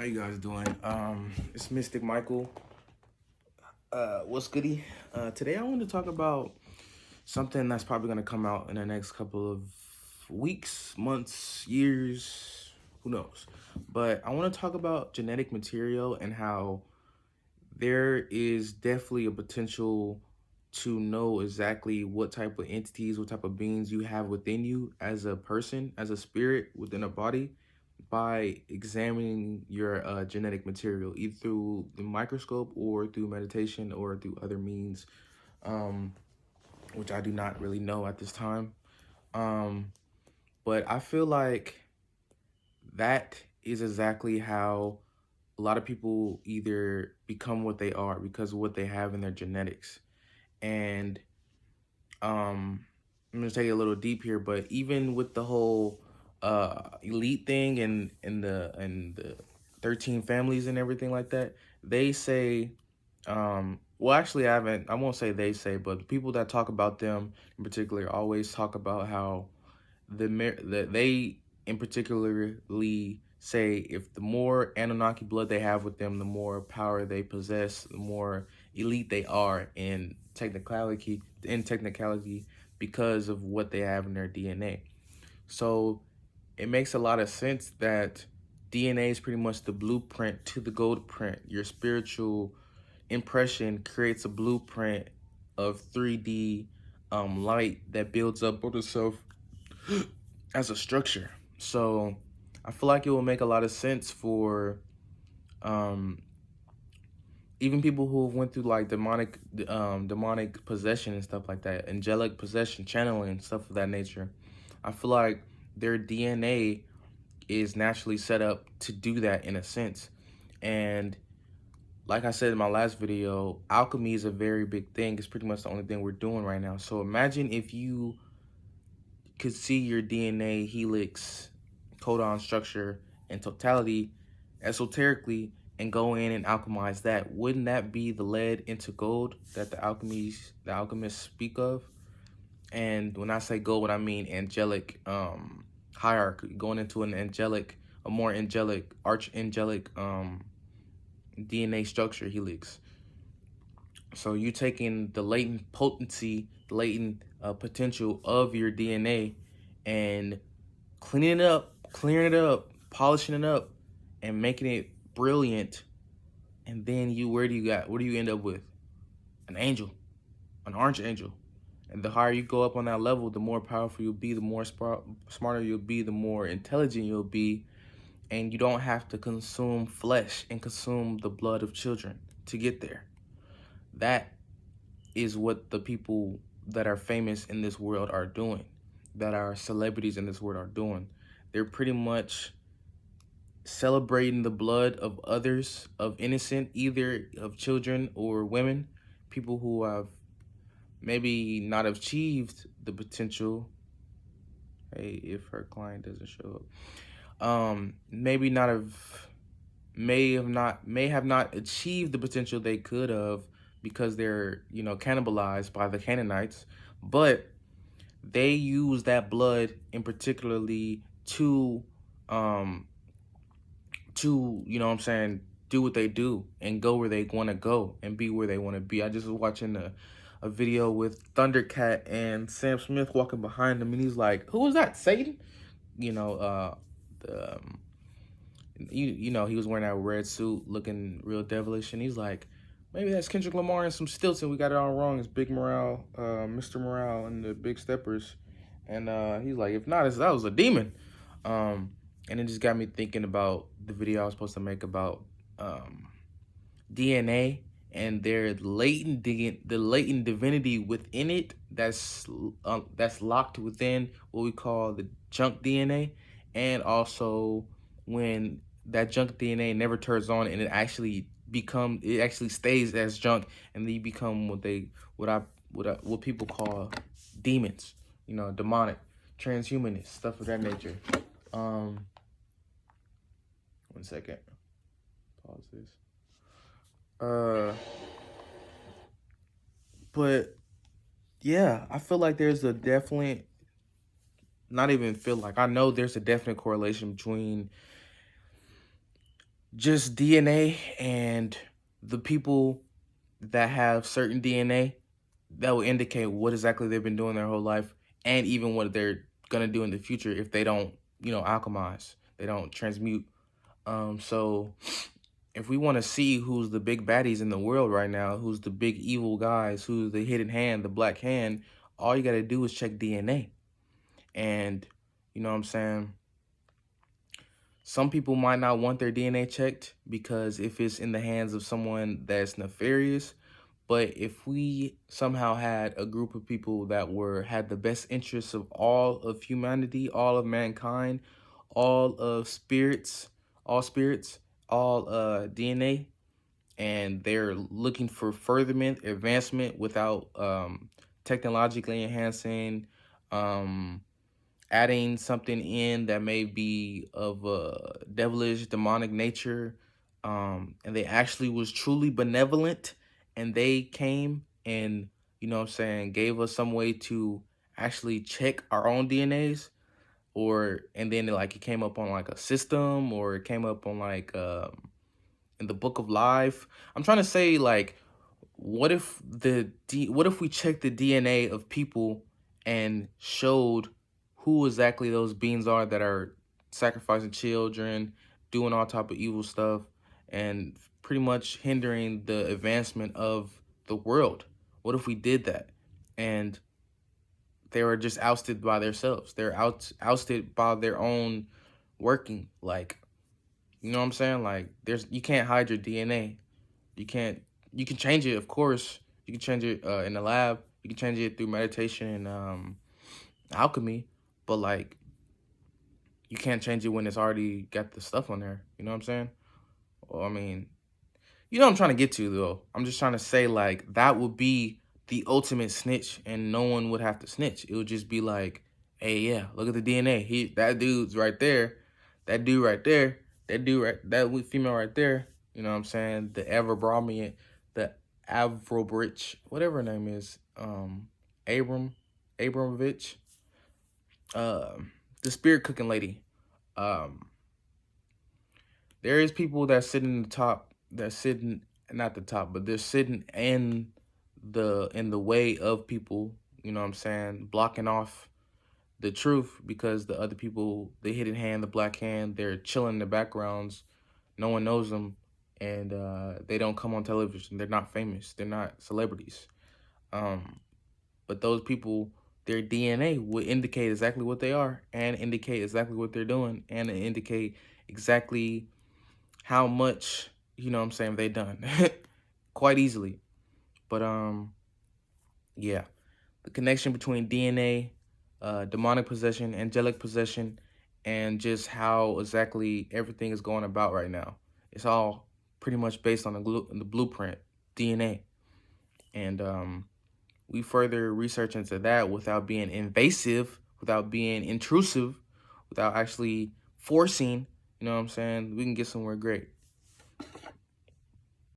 How you guys doing? It's Mystic Michael. What's goody? Today I want to talk about something that's probably gonna come out in the next couple of weeks, months, years, who knows? But I want to talk about genetic material and how there is definitely a potential to know exactly what type of entities, what type of beings you have within you as a person, as a spirit within a body by examining your genetic material, either through the microscope or through meditation or through other means, um, which I do not really know at this time. Um, but I feel like that is exactly how a lot of people either become what they are because of what they have in their genetics. And I'm gonna take it a little deep here, but even with the whole elite thing and the 13 families and everything like that, they say well, actually I won't say they say, but the people that talk about them in particular always talk about how that they in particularly say if the more Anunnaki blood they have with them, the more power they possess, the more elite they are in technicality because of what they have in their DNA. So it makes a lot of sense that DNA is pretty much the blueprint to the gold print. Your spiritual impression creates a blueprint of 3D light that builds up on itself as a structure. So I feel like it will make a lot of sense for um, even people who went through like demonic possession and stuff like that, angelic possession, channeling, stuff of that nature. I feel like their DNA is naturally set up to do that in a sense. And like I said in my last video, alchemy is a very big thing. It's pretty much the only thing we're doing right now. So imagine if you could see your DNA helix, codon structure, and totality esoterically and go in and alchemize that. Wouldn't that be the lead into gold that the alchemists speak of? And when I say gold, what I mean angelic hierarchy, going into a more angelic, archangelic DNA structure helix. So you taking the latent potency, the latent potential of your DNA and clearing it up, polishing it up, and making it brilliant. And then what do you end up with? An angel, an archangel. And the higher you go up on that level, the more powerful you'll be, the more smarter you'll be, the more intelligent you'll be. And you don't have to consume flesh and consume the blood of children to get there. That is what the people that are famous in this world are doing, that are celebrities in this world are doing. They're pretty much celebrating the blood of others, of innocent, either of children or women, people who have maybe not achieved the potential. Hey, if her client doesn't show up, maybe not have, may have not achieved the potential they could have because they're cannibalized by the Canaanites, but they use that blood in particularly um to what I'm saying, do what they do and go where they want to go and be where they want to be. I just was watching a video with Thundercat and Sam Smith walking behind him, and he's like, "Who was that? Satan?" You know, the, he was wearing that red suit, looking real devilish, and he's like, "Maybe that's Kendrick Lamar and some stilts, and we got it all wrong. It's Big Morale, Mr. Morale, and the Big Steppers." And he's like, "If not, that was a demon." Um, and it just got me thinking about the video I was supposed to make about DNA and their the latent divinity within it that's locked within what we call the junk DNA, and also when that junk DNA never turns on and it actually stays as junk, and they become what people call demons, demonic, transhumanist, stuff of that nature. Um, 1 second, pause this. But yeah, I feel like there's a definite, not even feel like, I know there's a definite correlation between just DNA, and the people that have certain DNA that will indicate what exactly they've been doing their whole life, and even what they're gonna do in the future if they don't, alchemize, they don't transmute. So if we want to see who's the big baddies in the world right now, who's the big evil guys, who's the hidden hand, the black hand, all you gotta do is check DNA. And you know what I'm saying? Some people might not want their DNA checked because if it's in the hands of someone that's nefarious, but if we somehow had a group of people that had the best interests of all of humanity, all of mankind, all of spirits, all DNA, and they're looking for furtherment, advancement without technologically enhancing, um, adding something in that may be of a devilish, demonic nature, and they actually was truly benevolent, and they came and what I'm saying, gave us some way to actually check our own DNAs, or and then like it came up on like a system, or it came up on like in the book of life. I'm trying to say like, what if we checked the DNA of people and showed who exactly those beings are that are sacrificing children, doing all type of evil stuff, and pretty much hindering the advancement of the world? What if we did that, and they were just ousted by themselves? They're ousted by their own working. Like, you know what I'm saying? Like, you can't hide your DNA. You can't. You can change it, of course. You can change it in the lab. You can change it through meditation and alchemy, but like you can't change it when it's already got the stuff on there. You know what I'm saying? Well, I mean, you know what I'm trying to get to though. I'm just trying to say like that would be the ultimate snitch, and no one would have to snitch. It would just be like, hey, yeah, look at the DNA. That dude's right there. That dude right there. That dude right. Female right there. You know what I'm saying? The Avrobromian, the Avrobrich, whatever her name is. Abram, Abramovich. The spirit cooking lady. Um, there is people that sit in the top, that sitting not the top, but they're sitting in the way of people, you know what I'm saying, blocking off the truth, because the other people, the hidden hand, the black hand, they're chilling in the backgrounds. No one knows them, and they don't come on television. They're not famous. They're not celebrities. Um, but those people, their DNA would indicate exactly what they are, and indicate exactly what they're doing, and indicate exactly how much, you know what I'm saying, they done. Quite easily. But yeah, the connection between DNA, demonic possession, angelic possession, and just how exactly everything is going about right now. It's all pretty much based on the blueprint, DNA. And we further research into that without being invasive, without being intrusive, without actually forcing, you know what I'm saying, we can get somewhere great.